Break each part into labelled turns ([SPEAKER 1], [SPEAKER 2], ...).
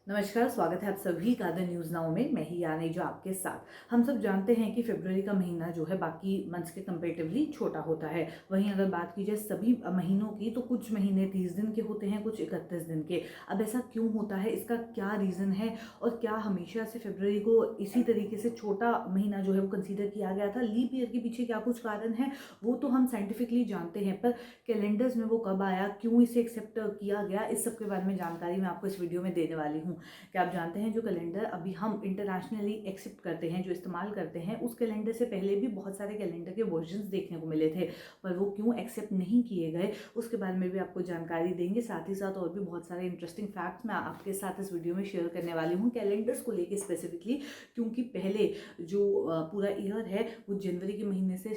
[SPEAKER 1] नमस्कार, स्वागत है आप सभी का द न्यूज़ नाउ में। मैं ही यानी जो आपके साथ। हम सब जानते हैं कि फरवरी का महीना जो है बाकी मंथ्स के कंपैरेटिवली छोटा होता है। वहीं अगर बात की जाए सभी महीनों की तो कुछ महीने 30 दिन के होते हैं, कुछ 31 दिन के। अब ऐसा क्यों होता है, इसका क्या रीज़न है और क्या हमेशा से फरवरी को इसी तरीके से छोटा महीना जो है वो कंसिडर किया गया था? लीप ईयर के पीछे क्या कुछ कारण है वो तो हम साइंटिफिकली जानते हैं, पर कैलेंडर्स में वो कब आया, क्यों इसे एक्सेप्ट किया गया, इस सब के बारे में जानकारी मैं आपको इस वीडियो में देने वाली हूँ। क्या आप जानते हैं जो कैलेंडर अभी हम इंटरनेशनली एक्सेप्ट करते हैं, जो इस्तेमाल करते हैं, उस कैलेंडर से पहले भी बहुत सारे कैलेंडर के वर्जन्स देखने को मिले थे, पर वो क्यों एक्सेप्ट नहीं किए गए उसके बारे में भी आपको जानकारी देंगे। साथ ही साथ और भी बहुत सारे इंटरेस्टिंग फैक्ट्स मैं आपके साथ इस वीडियो में शेयर करने वाली हूँ कैलेंडर्स को लेके स्पेसिफिकली, क्योंकि पहले जो पूरा ईयर है वो जनवरी के महीने से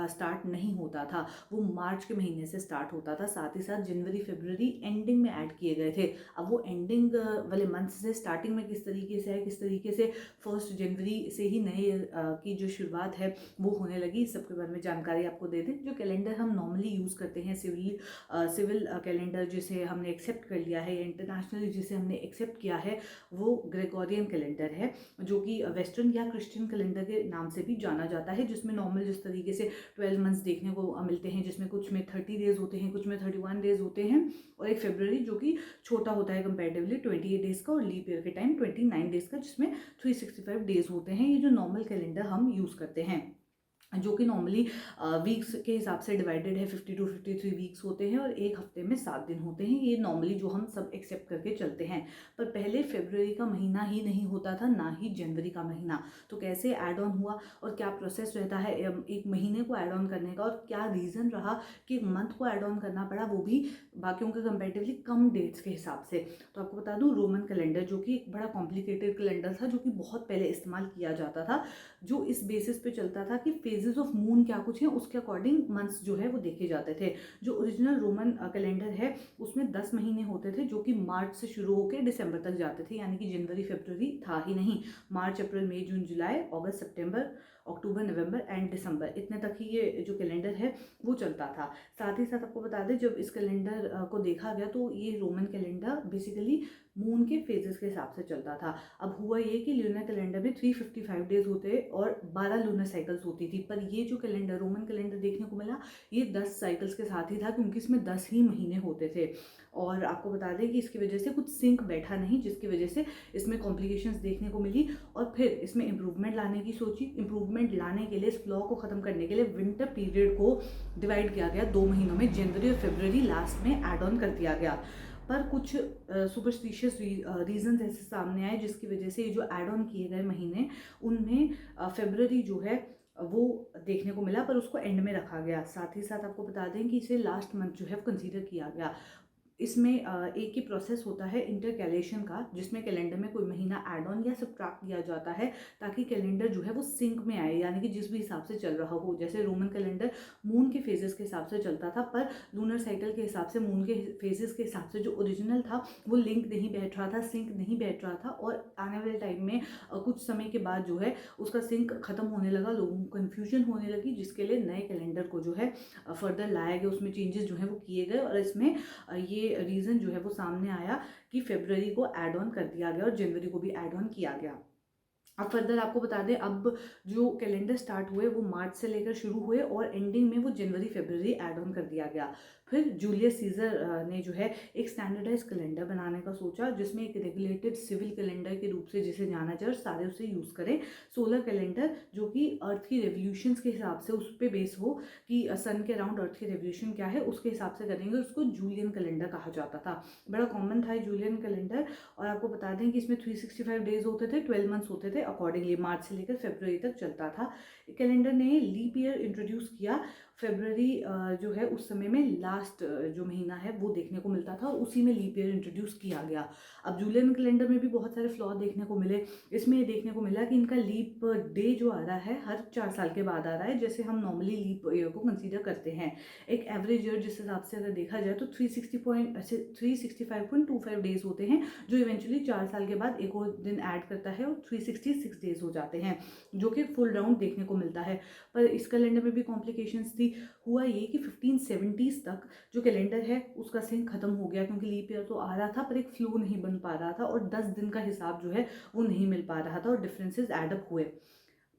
[SPEAKER 1] स्टार्ट नहीं होता था, वो मार्च के महीने से स्टार्ट होता था। साथ ही साथ जनवरी फरवरी एंडिंग में ऐड किए गए थे। अब वो एंडिंग वाले मंथ से स्टार्टिंग में किस तरीके से है, किस तरीके से 1 जनवरी से ही नए की जो शुरुआत है वो होने लगी, इस सब के बारे में जानकारी आपको दे दें। जो कैलेंडर हम नॉर्मली यूज़ करते हैं, सिविल कैलेंडर जिसे हमने एक्सेप्ट कर लिया है या इंटरनेशनली जिसे हमने एक्सेप्ट किया है, वो ग्रेगोरियन कैलेंडर है, जो कि वेस्टर्न या क्रिश्चियन कैलेंडर के नाम से भी जाना जाता है, जिसमें नॉर्मल जिस तरीके से 12 मंथ्स देखने को मिलते हैं, जिसमें कुछ में 30 डेज होते हैं, कुछ में 31 डेज होते हैं, और एक फरवरी जो कि छोटा होता है कंपैरेटिवली 28 डेज़ का, और लीप ईयर के टाइम 29 डेज़ का, जिसमें 365 डेज़ होते हैं। ये जो नॉर्मल कैलेंडर हम यूज़ करते हैं, जो कि नॉर्मली वीक्स के हिसाब से डिवाइडेड है, 52 वीक्स होते हैं और एक हफ्ते में 7 दिन होते हैं। ये नॉर्मली जो हम सब एक्सेप्ट करके चलते हैं। पर पहले फरवरी का महीना ही नहीं होता था, ना ही जनवरी का महीना। तो कैसे ऐड ऑन हुआ और क्या प्रोसेस रहता है एक महीने को ऐड ऑन करने का, और क्या रीज़न रहा कि एक मंथ को ऐड ऑन करना पड़ा, वो भी बाकियों के कंपेरेटिवली कम डेट्स के हिसाब से। तो आपको बता दूं, रोमन कैलेंडर जो कि एक बड़ा कॉम्प्लिकेटेड कैलेंडर था, जो कि बहुत पहले इस्तेमाल किया जाता था, जो इस बेसिस पे चलता था कि फेजेस ऑफ मून क्या कुछ है, उसके अकॉर्डिंग मंथ्स जो है वो देखे जाते थे। जो ओरिजिनल रोमन कैलेंडर है उसमें 10 महीने होते थे, जो कि मार्च से शुरू होकर दिसंबर तक जाते थे, यानी कि जनवरी फरवरी था ही नहीं। मार्च अप्रैल मई जून जुलाई अगस्त सितंबर अक्टूबर नवंबर एंड दिसंबर, इतने तक ही ये जो कैलेंडर है वो चलता था। साथ ही साथ आपको बता दें, जब इस कैलेंडर को देखा गया तो ये रोमन कैलेंडर बेसिकली मून के फेजेस के हिसाब से चलता था। अब हुआ ये कि ल्यूनर कैलेंडर में 355 डेज होते और 12 लूनर साइकिल्स होती थी, पर ये जो कैलेंडर रोमन कैलेंडर देखने को मिला ये 10 साइकिल्स के साथ ही था, क्योंकि इसमें 10 ही महीने होते थे। और आपको बता दें कि इसकी वजह से कुछ सिंक बैठा नहीं, जिसकी वजह से इसमें कॉम्प्लिकेशंस देखने को मिली, और फिर इसमें इम्प्रूवमेंट लाने की सोची। इम्प्रूवमेंट लाने के लिए, इस फ्लॉ को ख़त्म करने के लिए विंटर पीरियड को डिवाइड किया गया 2 महीनों में, जनवरी और फरवरी लास्ट में एड ऑन कर दिया गया। पर कुछ सुपरस्टिशियस रीजंस ऐसे सामने आए जिसकी वजह से ये जो एड ऑन किए गए महीने, उनमें फरवरी जो है वो देखने को मिला, पर उसको एंड में रखा गया। साथ ही साथ आपको बता दें कि इसे लास्ट मंथ जो है कंसीडर किया गया। इसमें एक ही प्रोसेस होता है इंटरकैलेशन का, जिसमें कैलेंडर में कोई महीना ऐड ऑन या सब्ट्रैक्ट किया जाता है, ताकि कैलेंडर जो है वो सिंक में आए, यानी कि जिस भी हिसाब से चल रहा हो। जैसे रोमन कैलेंडर मून के फेजेस के हिसाब से चलता था, पर लूनर साइकिल के हिसाब से मून के फेजेस के हिसाब से जो ओरिजिनल था वो लिंक नहीं बैठ रहा था, सिंक नहीं बैठ रहा था, और आने वाले टाइम में कुछ समय के बाद जो है उसका सिंक खत्म होने लगा, लोगों को कन्फ्यूजन होने लगी, जिसके लिए नए कैलेंडर को जो है फर्दर लाया गया, उसमें चेंजेस जो है वो किए गए, और इसमें ये रीज़न जो है वो सामने आया कि फरवरी को ऐड ऑन कर दिया गया और जनवरी को भी ऐड ऑन किया गया। अब फर्दर आपको बता दें, अब जो कैलेंडर स्टार्ट हुए वो मार्च से लेकर शुरू हुए, और एंडिंग में वो जनवरी फरवरी ऐड ऑन कर दिया गया। फिर जूलियस सीजर ने जो है एक स्टैंडर्डाइज कैलेंडर बनाने का सोचा, जिसमें एक रेगुलेटेड सिविल कैलेंडर के रूप से जिसे जाना जाए, सारे उसे यूज़ करें। सोलर कैलेंडर जो कि अर्थ की रेवोल्यूशंस के हिसाब से उस पर बेस हो कि सन के अराउंड अर्थ की रेवोल्यूशन क्या है उसके हिसाब से करेंगे, उसको जूलियन कैलेंडर कहा जाता था। बड़ा कॉमन था जूलियन कैलेंडर। और आपको बता दें कि इसमें 365 डेज होते थे, 12 मंथ्स होते थे, अकॉर्डिंगली मार्च से लेकर फरवरी तक चलता था। कैलेंडर ने लीप ईयर इंट्रोड्यूस किया। फरवरी जो है उस समय में लास्ट जो महीना है वो देखने को मिलता था, और उसी में लीप ईयर इंट्रोड्यूस किया गया। अब जूलियन कैलेंडर में भी बहुत सारे फ्लॉ देखने को मिले। इसमें ये देखने को मिला कि इनका लीप डे जो आ रहा है हर 4 साल के बाद आ रहा है, जैसे हम नॉर्मली लीप ईयर को कंसीडर करते हैं। एक एवरेज ईयर जिस हिसाब से अगर देखा जाए तो 365.25 डेज होते हैं, जो इवेंचुअली 4 साल के बाद एक और दिन ऐड करता है और 366 डेज हो जाते हैं, जो कि फुल राउंड देखने को मिलता है। पर इस कैलेंडर में भी कॉम्प्लिकेशंस थी। बेसिकली हुआ ये कि 1570s तक जो कैलेंडर है उसका सिंक खत्म हो गया, क्योंकि लीप ईयर तो आ रहा था पर एक फ्लो नहीं बन पा रहा था और 10 दिन का हिसाब जो है वो नहीं मिल पा रहा था और डिफरेंसेस एडअप हुए।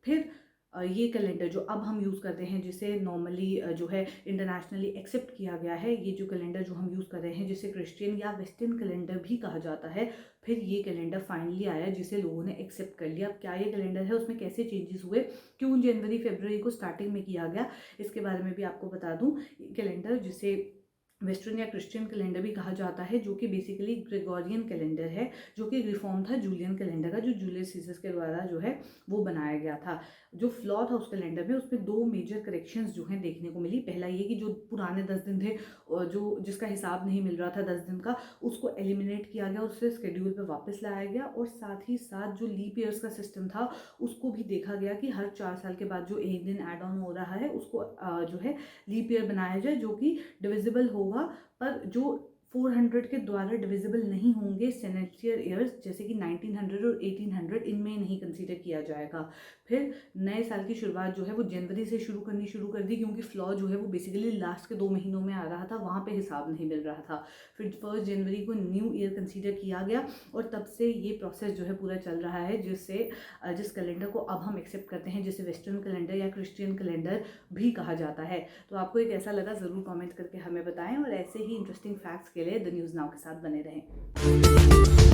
[SPEAKER 1] फिर ये कैलेंडर जो अब हम यूज़ करते हैं, जिसे नॉर्मली जो है इंटरनेशनली एक्सेप्ट किया गया है, ये जो कैलेंडर जो हम यूज़ कर रहे हैं जिसे क्रिश्चियन या वेस्टर्न कैलेंडर भी कहा जाता है, फिर ये कैलेंडर फाइनली आया जिसे लोगों ने एक्सेप्ट कर लिया। अब क्या ये कैलेंडर है, उसमें कैसे चेंजेस हुए, क्यों जनवरी फरवरी को स्टार्टिंग में किया गया, इसके बारे में भी आपको बता दूँ। कैलेंडर जिसे वेस्टर्न या क्रिश्चियन कैलेंडर भी कहा जाता है, जो कि बेसिकली ग्रेगोरियन कैलेंडर है, जो कि रिफॉर्म था जूलियन कैलेंडर का, जो जूलियस सीजर के द्वारा जो है वो बनाया गया था। जो फ्लॉ था उस कैलेंडर में, उसमें 2 मेजर करेक्शंस जो हैं देखने को मिली। पहला ये कि जो पुराने 10 दिन थे और जो जिसका हिसाब नहीं मिल रहा था 10 दिन का, उसको एलिमिनेट किया गया, उससे शेड्यूल पे वापस लाया गया। और साथ ही साथ जो लीप ईयर्स का सिस्टम था उसको भी देखा गया कि हर 4 साल के बाद जो एक दिन ऐड ऑन हो रहा है उसको जो है लीप ईयर बनाया जाए, जो कि डिविजिबल होगा, पर जो 400 के द्वारा डिविजिबल नहीं होंगे सेनेटियर ईयर्स, जैसे कि 1900 और 1800, इनमें नहीं कंसीडर किया जाएगा। फिर नए साल की शुरुआत जो है वो जनवरी से शुरू कर दी, क्योंकि फ्लॉ जो है वो बेसिकली लास्ट के 2 महीनों में आ रहा था, वहाँ पे हिसाब नहीं मिल रहा था। फिर 1 जनवरी को न्यू ईयर कंसीडर किया गया और तब से ये प्रोसेस जो है पूरा चल रहा है, जिस कैलेंडर को अब हम एक्सेप्ट करते हैं, जिसे वेस्टर्न कैलेंडर या क्रिश्चियन कैलेंडर भी कहा जाता है। तो आपको एक ऐसा लगा ज़रूर कमेंट करके हमें बताएं, और ऐसे ही इंटरेस्टिंग फैक्ट्स के लिए द न्यूज़ नाउ के साथ बने रहें।